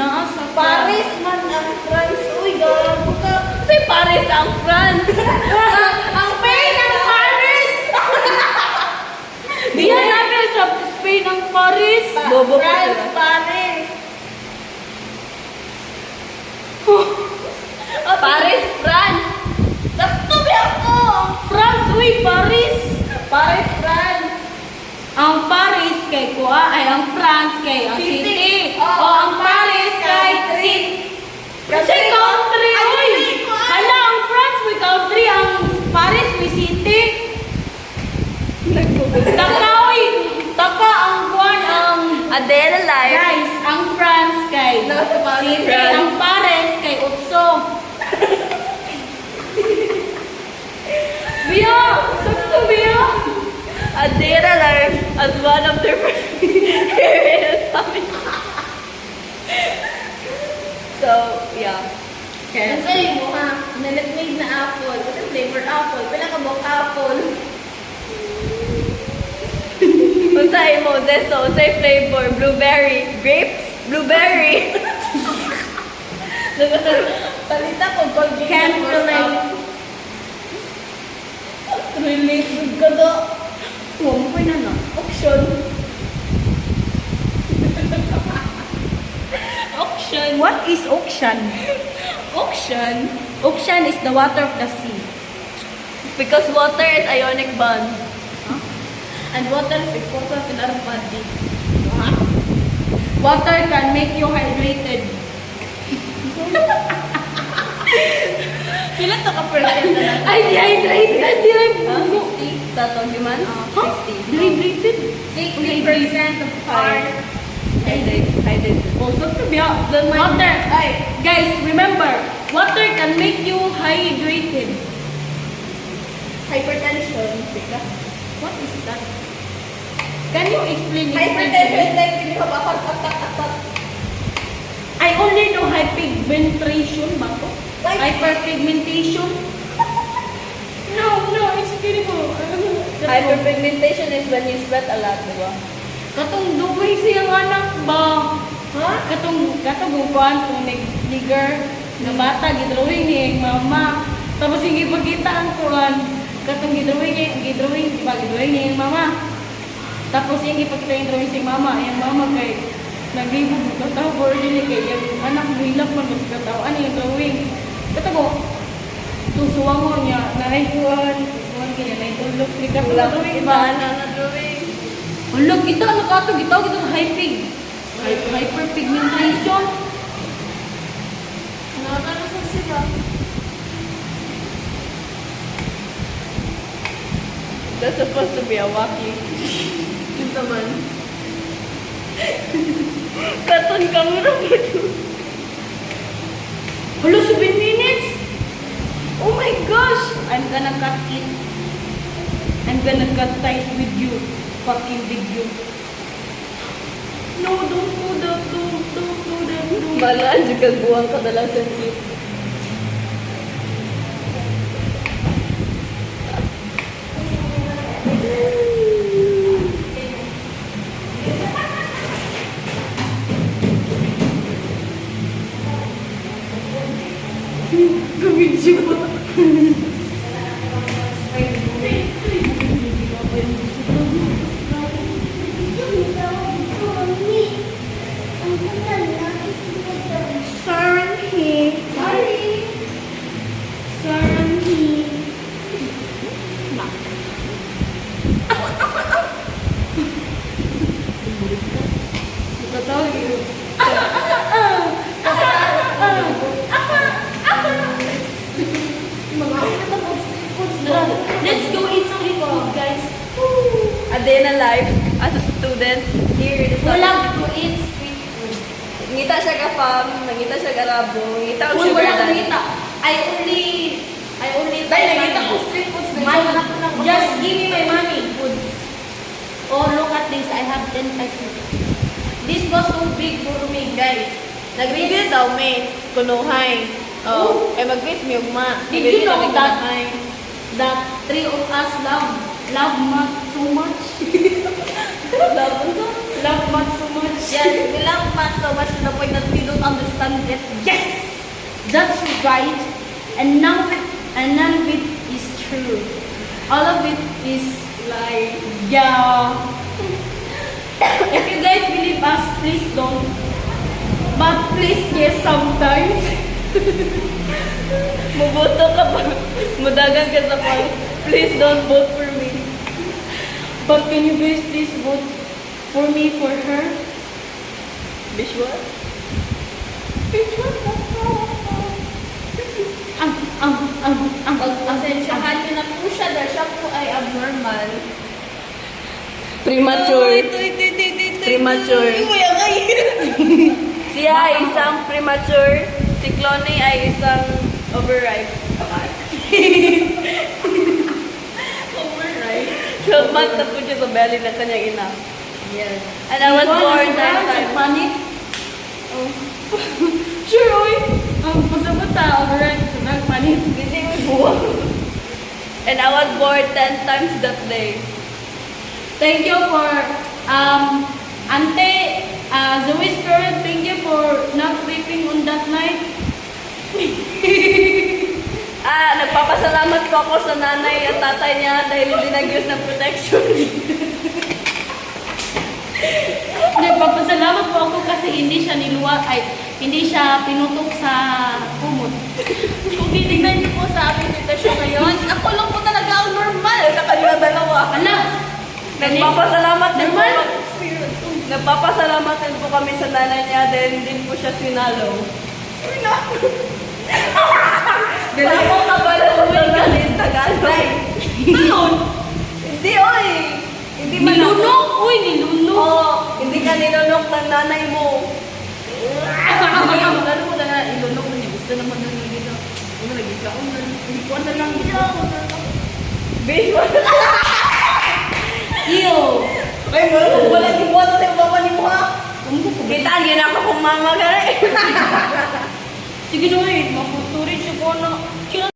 Naasa Paris man ang France. Uy, gago ka. Si Paris ang France. Ang Spain ang Paris! Di na namin sa Spain ang Paris. Bobo pa France, sila. Paris. Paris, France. Sakto ba ako? France, uy, Paris. Paris, France. Ang Paris kay Kuha ay ang France kay ang city. Oh, O ang Paris kay city. Kasi country, Ay, uy. hindi ko alam. Hala, ang France may country, ang Paris may city. Taka, uy. Taka, ang Kuha, ang... Adele live. Guys, ang France kay Nasa Paris, city, France. ang Paris kay Utso. Biya! Sakto, Biya! Adele live as one of their areas. So, yeah. Okay. Ang sayo mo ha, nalatmade na apple. Kasi flavor apple. Pinakabok apple. Kung sa'yo mo, Zeso, sa'yo flavor, blueberry, grapes, blueberry. Palita ko pag Can't relate. Related ka do. Huwag mo na no. Auction. Auction. What is auction? Auction. Auction is the water of the sea. Because water is ionic bond. And water is important in our body. Water can make you hydrated. Pila to ka percent na lang? Ay, dehydrated. Sa to humans? Huh? Dehydrated? 60% of heart. Hydrated. Also, to be water. Ay, Guys, remember, water can make you hydrated. hypertension. What is that? Can you explain? Hypertension is like when you have a heart attack. I only know hypigmentation ba to? Like- Hyperpigmentation? No, it's terrible. Hyperpigmentation is when you sweat a lot, di ba? Katong dugay siyang anak ba? Ha? Katong upuan kung nigger na bata, gidrawing niya yung mama. Tapos yung ipagkita ang kuhan. Katong gidrawing niya yung mama. Tapos yung ipagkita yung drawing sa mama. Yung mama kay naglibog kataw board din kay yung anak mo hilap man mas kataw. Ano yung drawing? Katago, tusuwang mo niya, naikuan, tusuwang niya, naitulog, ni Wala ko drawing iba ba? na drawing. Wala, kita nakatog, kita hypig. Hyperpigmentation. Nakakalasan sila. That's supposed to be a walkie. Ito man. Katon ka mo na ba? Hello, 7 minutes? Oh my gosh! I'm gonna cut it. I'm gonna cut ties with you. Fucking video. No, don't do that. Don't do that. Don't. Balaan, di kang buwang kadalasan clip. Video pa. Let's go eat street food, guys. A day in a life as a student here in the We love to eat street food. Ngita siya ka fam, nangita siya ka rabo, ngita ko Uy, sugar wala daddy. kita. I only Dahil buy nangita ko money. street foods na Money. Just give me my money. Foods. Oh, look at this. I have 10 pesos. This was so big for me, guys. Nag-review daw may kunuhay. Oh, ay mag-miss mi ugma. Did you know that Kunuhay. that three of us love math so much? Love mo sa? love Matt so much. Yes, we love Matt so much to the point that we don't understand it. Yes! That's right. And none of it is true. All of it is Like, yeah. If you guys believe us, please don't. But please, yes, sometimes. muboto ka ba? Mudagan ka sa pang, please don't vote for me. But can you guys please vote for me, for her? Visual? Pagpasensyahan niyo na po siya dahil siya po ay abnormal. Premature. Premature. Siya ay isang premature. Si Cloney ay isang overripe. Overripe? 12 months na po siya sa belly ng kanyang ina. Yes. And I was born that time. Panic? Oh. Sure, oy. Pasabot sa override sa nagpanit. Hindi mo buwag. And I was born 10 times that day. Thank you for, Ante, Zoe's parent, thank you for not sleeping on that night. Nagpapasalamat po ako sa nanay at tatay niya dahil hindi nag-use ng protection. Nagpapasalamat po ako kasi hindi siya hindi siya pinutok sa kumot. Kung titignan niyo po sa aming sitwasyon ngayon, ako lang po talaga ang normal sa kanila dalawa. Ala! Nagpapasalamat din po Normal? Nagpapasalamat din po kami sa nanay niya dahil hindi po siya sinalo. Dahil po ka pala sa mga Tagalog. Doon! Hindi, oy! Hindi man Nilunok! Uy, nilunok! Oo, hindi ka nilunok ng nanay mo. Ano mo na ilunok na niya? Gusto naman na nila dito. Ano lagi ka? Hindi ko na lang dito. Visual. Iyo! Ay, wala di mo sa mama ni mo ha. Kita, yun ako kung mama ka rin. Sige na eh, mafuturin siya ko na. Kila